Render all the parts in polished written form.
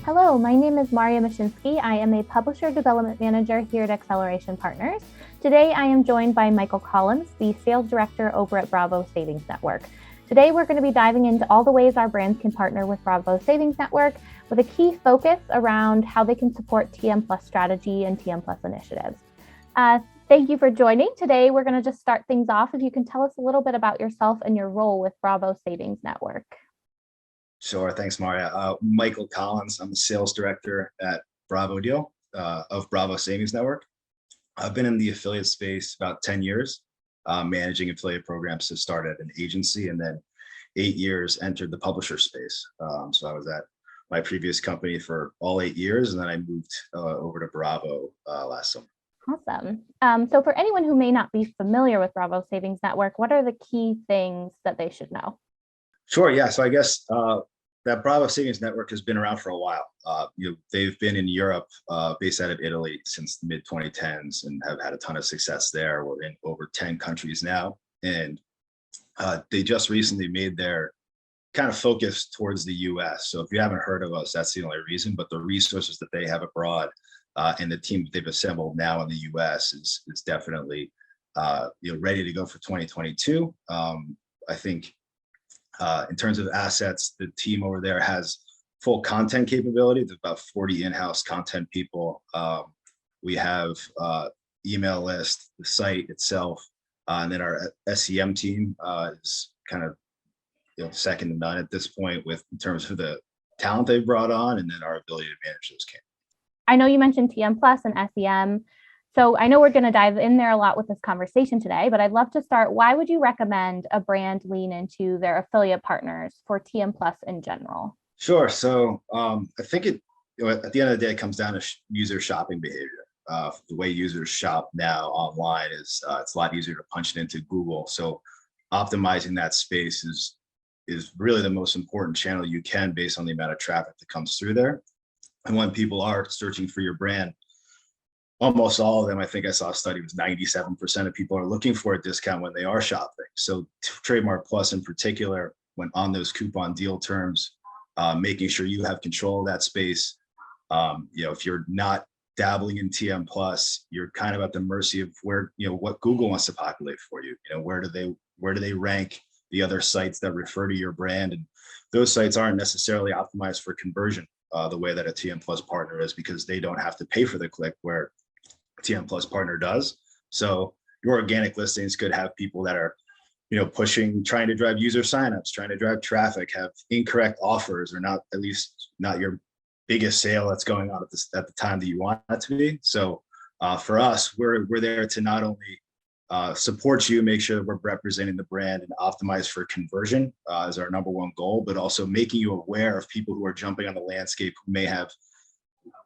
Hello, my name is Marya Myszczynski. I am a Publisher Development Manager here at Acceleration Partners. Today, I am joined by Michael Collins, the Sales Director over at Bravo Savings Network. Today, we're going to be diving into all the ways our brands can partner with Bravo Savings Network with a key focus around how they can support TM Plus strategy and TM Plus initiatives. Thank you for joining. Today, we're going to just start things off. If you can tell us a little bit about yourself and your role with Bravo Savings Network. Sure. Thanks, Marya. Michael Collins. I'm the sales director at Bravo Deal of Bravo Savings Network. I've been in the affiliate space about 10 years, managing affiliate programs. To start at an agency and then 8 years entered the publisher space. So I was at my previous company for all 8 years, and then I moved over to Bravo last summer. Awesome. So for anyone who may not be familiar with Bravo Savings Network, what are the key things that they should know? Sure. Yeah. So I guess that Bravo Savings Network has been around for a while. They've been in Europe, based out of Italy since the mid 2010s, and have had a ton of success there. We're in over 10 countries now, and they just recently made their kind of focus towards the U.S. So if you haven't heard of us, that's the only reason. But the resources that they have abroad and the team that they've assembled now in the U.S. is definitely ready to go for 2022. I think. In terms of assets, the team over there has full content capability. There's about 40 in-house content people. We have email list, the site itself, and then our SEM team is kind of second to none at this point in terms of the talent they've brought on, and then our ability to manage those campaigns. I know you mentioned TM Plus and SEM. So I know we're going to dive in there a lot with this conversation today, but I'd love to start. Why would you recommend a brand lean into their affiliate partners for TM Plus in general? Sure. So I think at the end of the day, it comes down to user shopping behavior. The way users shop now online is it's a lot easier to punch it into Google. So optimizing that space is really the most important channel you can, based on the amount of traffic that comes through there. And when people are searching for your brand, almost all of them, I think I saw a study, was 97% of people are looking for a discount when they are shopping. So Trademark Plus in particular, when on those coupon deal terms, making sure you have control of that space. If you're not dabbling in TM Plus, you're kind of at the mercy of where, what Google wants to populate for you. Where do they rank the other sites that refer to your brand? And those sites aren't necessarily optimized for conversion the way that a TM Plus partner is, because they don't have to pay for the click, where TM Plus partner does. So your organic listings could have people that are, pushing, trying to drive user signups, trying to drive traffic, have incorrect offers, or not, at least not your biggest sale that's going on at the time that you want it to be. So for us, we're there to not only support you, make sure that we're representing the brand and optimize for conversion is our number one goal, but also making you aware of people who are jumping on the landscape who may have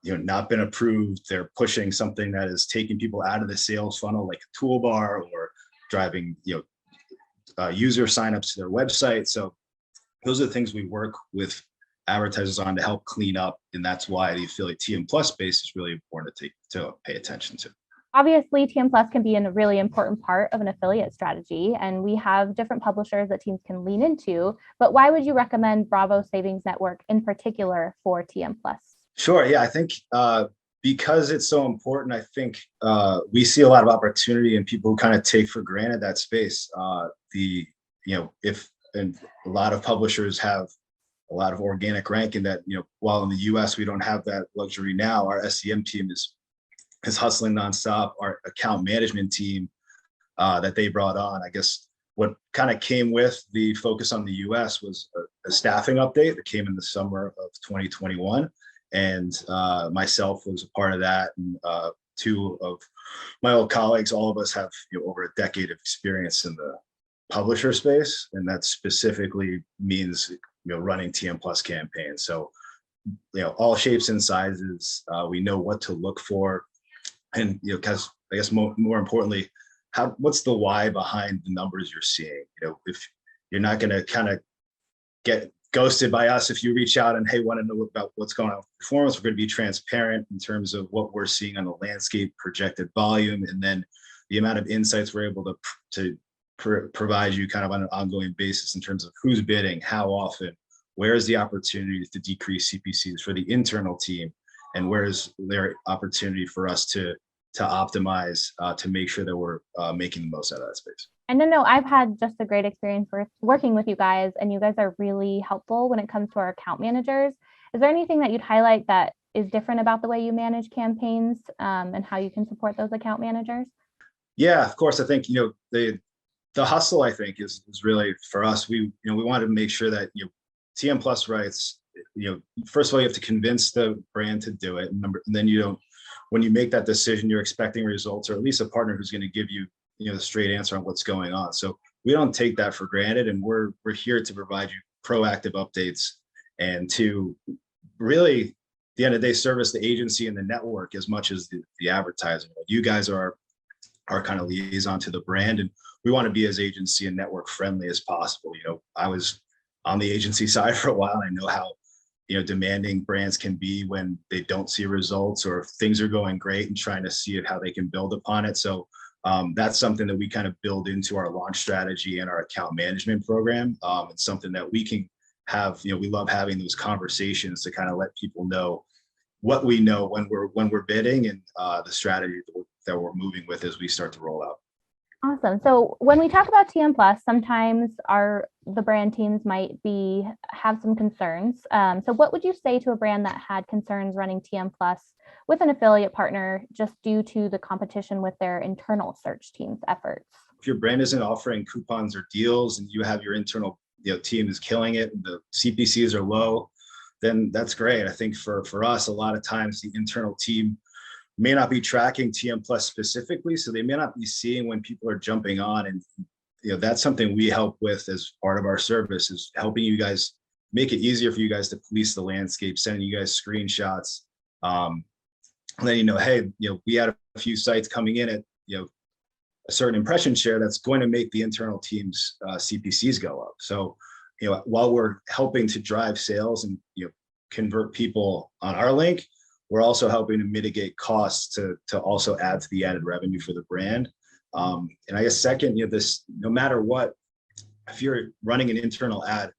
not been approved. They're pushing something that is taking people out of the sales funnel, like a toolbar, or driving user signups to their website. So those are the things we work with advertisers on to help clean up, and that's why the affiliate TM Plus space is really important to pay attention to. Obviously, TM Plus can be a really important part of an affiliate strategy, and we have different publishers that teams can lean into. But why would you recommend Bravo Savings Network in particular for TM Plus? Sure. Yeah, I think because it's so important, I think we see a lot of opportunity in people who kind of take for granted that space. And a lot of publishers have a lot of organic ranking that, while in the US we don't have that luxury now, our SEM team is hustling nonstop. Our account management team that they brought on, I guess what kind of came with the focus on the US was a staffing update that came in the summer of 2021. And myself was a part of that, and two of my old colleagues. All of us have over a decade of experience in the publisher space, and that specifically means running TM Plus campaigns. So all shapes and sizes. We know what to look for, and because I guess more importantly, what's the why behind the numbers you're seeing. If you're not going to kind of get ghosted by us if you reach out and, hey, want to know about what's going on with performance. We're going to be transparent in terms of what we're seeing on the landscape, projected volume, and then the amount of insights we're able to provide you kind of on an ongoing basis in terms of who's bidding, how often, where is the opportunity to decrease CPCs for the internal team, and where is there opportunity for us to optimize to make sure that we're making the most out of that space. And no, I've had just a great experience working with you guys, and you guys are really helpful when it comes to our account managers. Is there anything that you'd highlight that is different about the way you manage campaigns and how you can support those account managers? Yeah, of course. I think, the hustle, I think, is really for us. We wanted to make sure that, TM Plus rights, first of all, you have to convince the brand to do it. And then when you make that decision, you're expecting results, or at least a partner who's going to give you, the straight answer on what's going on. So we don't take that for granted, and we're here to provide you proactive updates and to really, at the end of the day, service the agency and the network as much as the advertising. You guys are our kind of liaison to the brand, and we want to be as agency and network friendly as possible. I was on the agency side for a while. I know how demanding brands can be when they don't see results, or if things are going great and trying to see how they can build upon it. So that's something that we kind of build into our launch strategy and our account management program. It's something that we can have. We love having those conversations to kind of let people know what we know when we're bidding, and the strategy that we're moving with as we start to roll out. Awesome. So when we talk about TM Plus, sometimes the brand teams might have some concerns. So what would you say to a brand that had concerns running TM Plus with an affiliate partner just due to the competition with their internal search team's efforts? If your brand isn't offering coupons or deals, and you have your internal team is killing it, and the CPCs are low, then that's great. I think for us, a lot of times the internal team may not be tracking TM Plus specifically, so they may not be seeing when people are jumping on. And that's something we help with as part of our service, is helping you guys make it easier for you guys to police the landscape, sending you guys screenshots, letting hey, we had a few sites coming in at a certain impression share that's going to make the internal team's CPCs go up. So while we're helping to drive sales and convert people on our link, we're also helping to mitigate costs to also add to the added revenue for the brand. And I guess second, this, no matter what, if you're running an internal ad,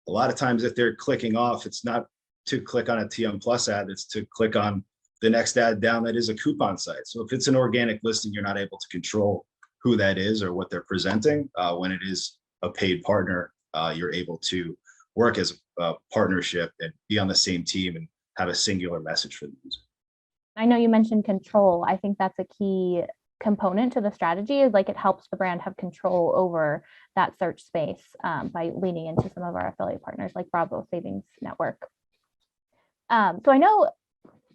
a lot of times if they're clicking off, it's not to click on a TM Plus ad, it's to click on the next ad down that is a coupon site. So if it's an organic listing, you're not able to control who that is or what they're presenting. When it is a paid partner, you're able to work as a partnership and be on the same team and have a singular message for the user. I know you mentioned control. I think that's a key component to the strategy, is like it helps the brand have control over that search space by leaning into some of our affiliate partners like Bravo Savings Network. So I know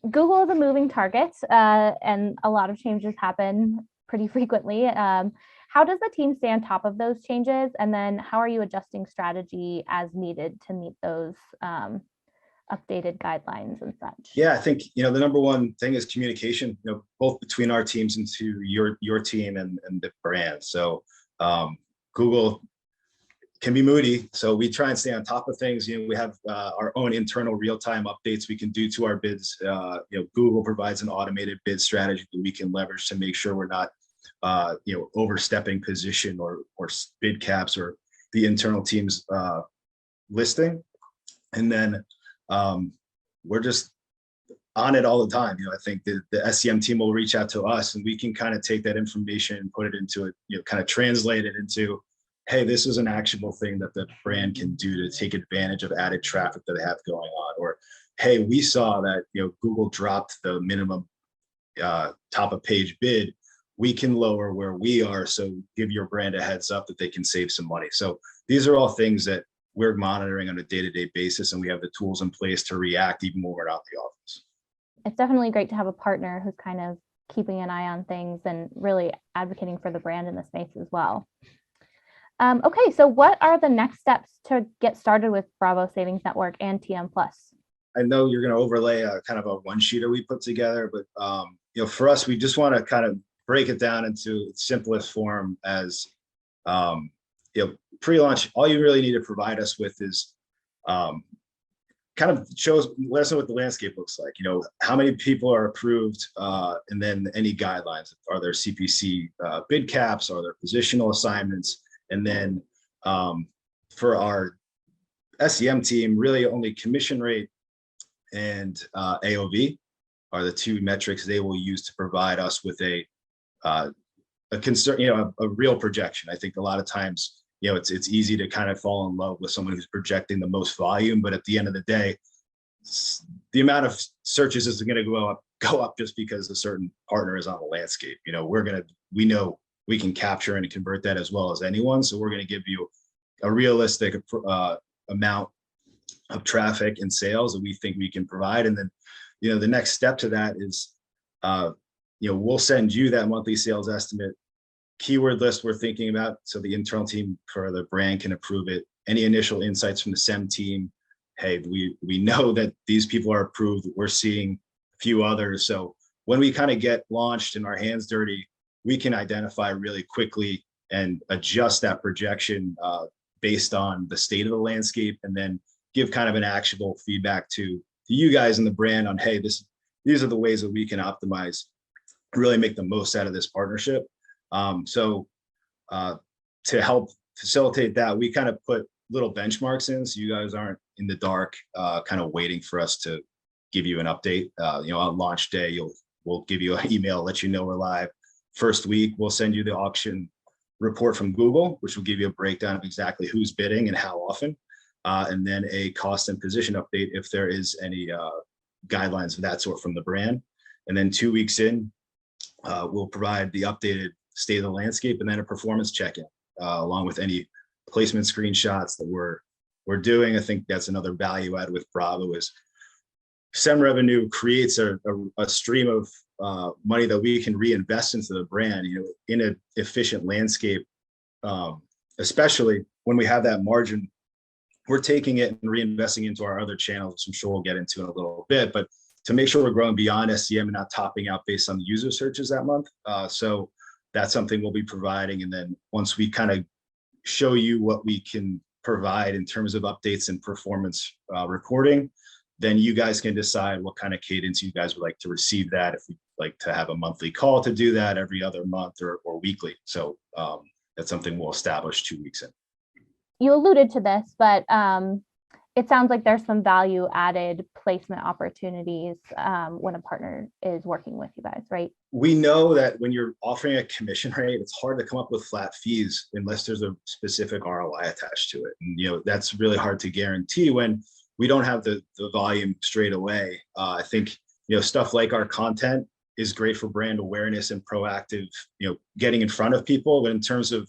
Google is a moving target and a lot of changes happen pretty frequently. How does the team stay on top of those changes? And then how are you adjusting strategy as needed to meet those updated guidelines and such? Yeah, I think the number one thing is communication, both between our teams and to your team and the brand. So Google can be moody, so we try and stay on top of things. We have our own internal real-time updates we can do to our bids. Google provides an automated bid strategy that we can leverage to make sure we're not overstepping position or bid caps or the internal team's listing. And then we're just on it all the time. I think the SEM team will reach out to us, and we can kind of take that information and put it into it, kind of translate it into, hey, this is an actionable thing that the brand can do to take advantage of added traffic that they have going on. Or, hey, we saw that Google dropped the minimum top of page bid. We can lower where we are, so give your brand a heads up that they can save some money. So these are all things that we're monitoring on a day-to-day basis, and we have the tools in place to react even when we're not in the office. It's definitely great to have a partner who's kind of keeping an eye on things and really advocating for the brand in the space as well. Okay, so what are the next steps to get started with Bravo Savings Network and TM Plus? I know you're going to overlay a kind of a one-sheeter we put together, but for us, we just want to kind of break it down into its simplest form as pre-launch. All you really need to provide us with is kind of let us know what the landscape looks like. How many people are approved, and then any guidelines. Are there CPC bid caps? Are there positional assignments? And then for our SEM team, really only commission rate and AOV are the two metrics they will use to provide us with a concern, a real projection. I think a lot of times, it's easy to kind of fall in love with someone who's projecting the most volume, but at the end of the day, the amount of searches isn't going to go up just because a certain partner is on the landscape. We know we can capture and convert that as well as anyone. So we're going to give you a realistic amount of traffic and sales that we think we can provide. And then, the next step to that is, we'll send you that monthly sales estimate, keyword list we're thinking about, so the internal team for the brand can approve it. Any initial insights from the SEM team, hey, we know that these people are approved. We're seeing a few others. So when we kind of get launched and our hands dirty, we can identify really quickly and adjust that projection based on the state of the landscape, and then give kind of an actionable feedback to you guys in the brand on, hey, these are the ways that we can optimize, really make the most out of this partnership. So to help facilitate that, we kind of put little benchmarks in, so you guys aren't in the dark, kind of waiting for us to give you an update. On launch day, we'll give you an email, let you know we're live. First week, we'll send you the auction report from Google, which will give you a breakdown of exactly who's bidding and how often, and then a cost and position update if there is any guidelines of that sort from the brand. And then 2 weeks in, we'll provide the updated state of the landscape and then a performance check-in, along with any placement screenshots that we're doing. I think that's another value add with Bravo is SEM revenue creates a stream of money that we can reinvest into the brand, in an efficient landscape, especially when we have that margin. We're taking it and reinvesting into our other channels, which I'm sure we'll get into in a little bit, but to make sure we're growing beyond SEM and not topping out based on the user searches that month. So that's something we'll be providing. And then once we kind of show you what we can provide in terms of updates and performance reporting, then you guys can decide what kind of cadence you guys would like to receive that. If we like to have a monthly call to do that every other month or weekly. So that's something we'll establish 2 weeks in. You alluded to this, but it sounds like there's some value added placement opportunities when a partner is working with you guys, right? We know that when you're offering a commission rate, it's hard to come up with flat fees unless there's a specific ROI attached to it. And that's really hard to guarantee when we don't have the volume straight away. I think stuff like our content is great for brand awareness and proactive, getting in front of people. But in terms of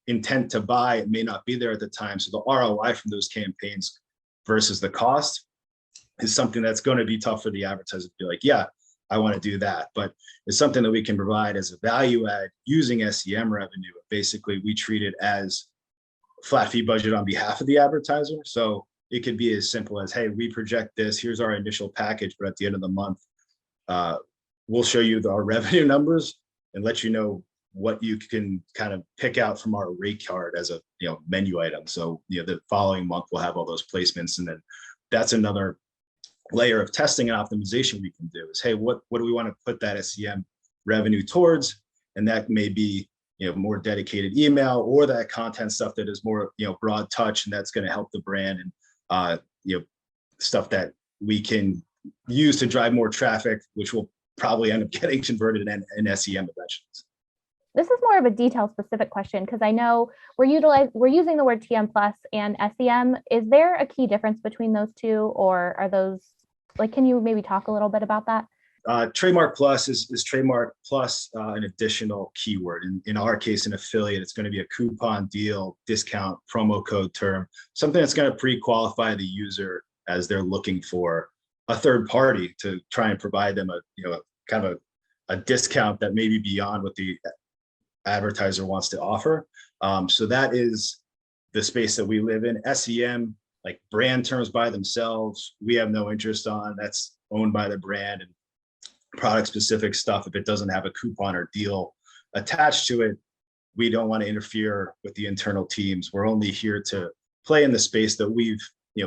intent to buy, it may not be there at the time. So the ROI from those campaigns versus the cost is something that's going to be tough for the advertiser to be like, yeah, I want to do that. But it's something that we can provide as a value add using SEM revenue. Basically, we treat it as flat fee budget on behalf of the advertiser. So it could be as simple as, hey, we project this, here's our initial package, but at the end of the month, we'll show you our revenue numbers and let you know what you can kind of pick out from our rate card as a menu item. So the following month we'll have all those placements, and then that's another layer of testing and optimization we can do is, hey, what do we want to put that SEM revenue towards? And that may be more dedicated email or that content stuff that is more broad touch, and that's going to help the brand, and stuff that we can use to drive more traffic, which will probably end up getting converted in SEM eventually. This is more of a detail specific question because I know we're using the word TM plus and SEM. Is there a key difference between those two, or are those can you maybe talk a little bit about that? Trademark plus is trademark plus an additional keyword. In our case, an affiliate, it's going to be a coupon, deal, discount, promo code term, something that's going to pre-qualify the user as they're looking for a third party to try and provide them a discount that may be beyond what the advertiser wants to offer. So that is the space that we live in. SEM, like brand terms by themselves, we have no interest on. That's owned by the brand, and product specific stuff, if it doesn't have a coupon or deal attached to it, we don't want to interfere with the internal teams. We're only here to play in the space that we've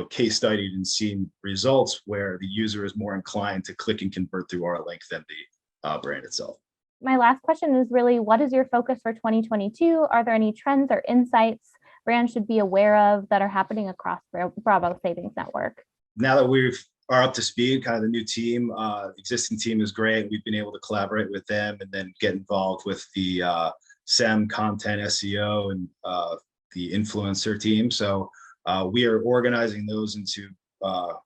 case studied and seen results where the user is more inclined to click and convert through our link than the brand itself. My last question is really, what is your focus for 2022? Are there any trends or insights brands should be aware of that are happening across Bravo Savings Network? Now that we are up to speed, kind of the new team, existing team is great. We've been able to collaborate with them and then get involved with the SEM, content, SEO, and the influencer team. So we are organizing those into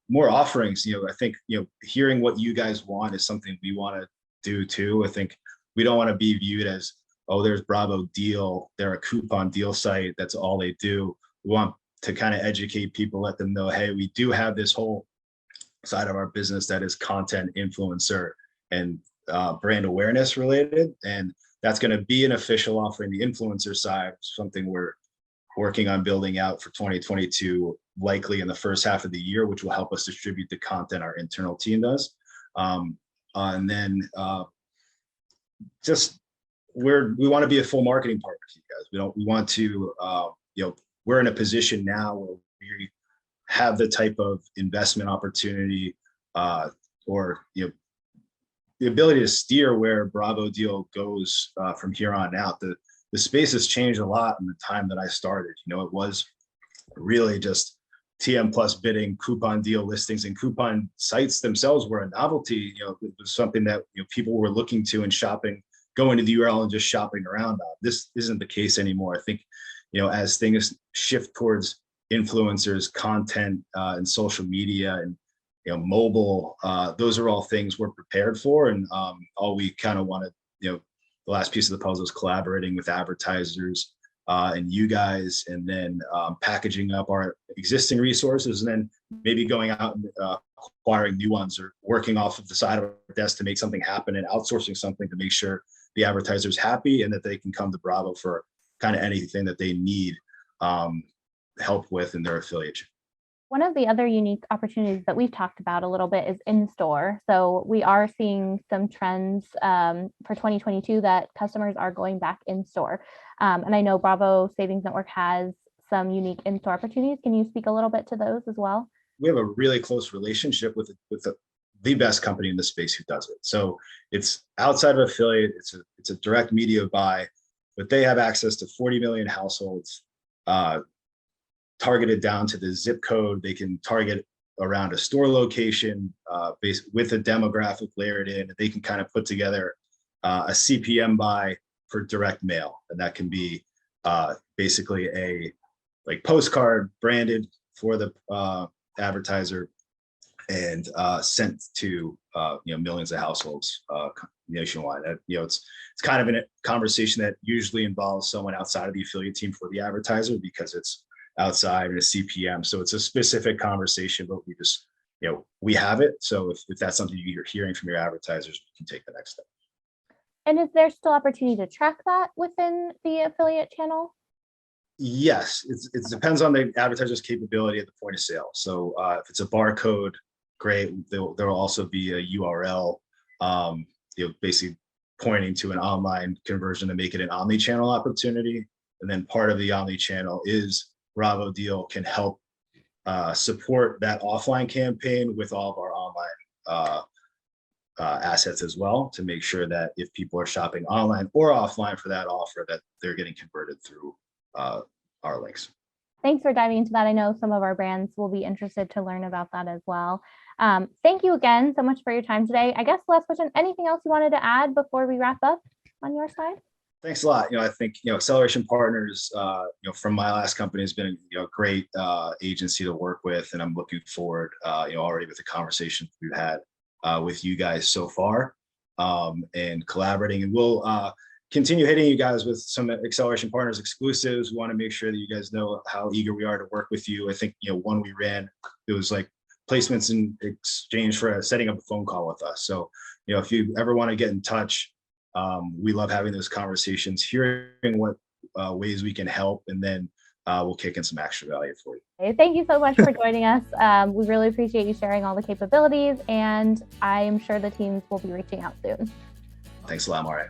more offerings. I think, hearing what you guys want is something we want to do too. I think we don't want to be viewed as, oh, there's Bravo Deal, they're a coupon deal site, that's all they do. We want to kind of educate people, let them know, hey, we do have this whole side of our business that is content, influencer, and brand awareness related. And that's going to be an official offering. The influencer side, something we're working on building out for 2022, likely in the first half of the year, which will help us distribute the content our internal team does. And then we want to be a full marketing partner to you guys. We want to, we're in a position now where we have the type of investment opportunity or the ability to steer where Bravo Deal goes from here on out. The space has changed a lot in the time that I started. It was really just TM plus bidding, coupon deal listings, and coupon sites themselves were a novelty. It was something that people were looking to and shopping, going to the URL and just shopping around on. This isn't the case anymore. I think, as things shift towards influencers, content, and social media, and mobile, those are all things we're prepared for. And all we kind of wanted, the last piece of the puzzle is collaborating with advertisers and you guys, and then packaging up our existing resources, and then maybe going out and acquiring new ones, or working off of the side of our desk to make something happen, and outsourcing something to make sure the advertiser's happy and that they can come to Bravo for kind of anything that they need help with in their affiliate. One of the other unique opportunities that we've talked about a little bit is in-store. So we are seeing some trends for 2022 that customers are going back in-store. And I know Bravo Savings Network has some unique in-store opportunities. Can you speak a little bit to those as well? We have a really close relationship with the best company in the space who does it. So it's outside of affiliate, it's a direct media buy, but they have access to 40 million households, targeted down to the zip code. They can target around a store location with a demographic layered in. They can kind of put together a CPM buy for direct mail, and that can be basically a postcard branded for the advertiser and sent to millions of households nationwide. It's kind of a conversation that usually involves someone outside of the affiliate team for the advertiser, because it's outside in a CPM. So it's a specific conversation, but we just, we have it. So if that's something you're hearing from your advertisers, we can take the next step. And is there still opportunity to track that within the affiliate channel? Yes, it depends on the advertiser's capability at the point of sale. So if it's a barcode, great. There will also be a URL, basically pointing to an online conversion to make it an omni-channel opportunity. And then part of the omni-channel is Bravo Deal can help support that offline campaign with all of our online assets as well, to make sure that if people are shopping online or offline for that offer, that they're getting converted through our links. Thanks for diving into that. I know some of our brands will be interested to learn about that as well. Thank you again so much for your time today. I guess last question, anything else you wanted to add before we wrap up on your side? Thanks a lot. I think, Acceleration Partners, from my last company has been a great agency to work with. And I'm looking forward, already with the conversations we've had with you guys so far and collaborating. And we'll continue hitting you guys with some Acceleration Partners exclusives. We want to make sure that you guys know how eager we are to work with you. I think, one we ran, it was like placements in exchange for setting up a phone call with us. So, if you ever want to get in touch, we love having those conversations, hearing what ways we can help, and then we'll kick in some extra value for you. Okay, thank you so much for joining us. We really appreciate you sharing all the capabilities, and I'm sure the teams will be reaching out soon. Thanks a lot, Marya.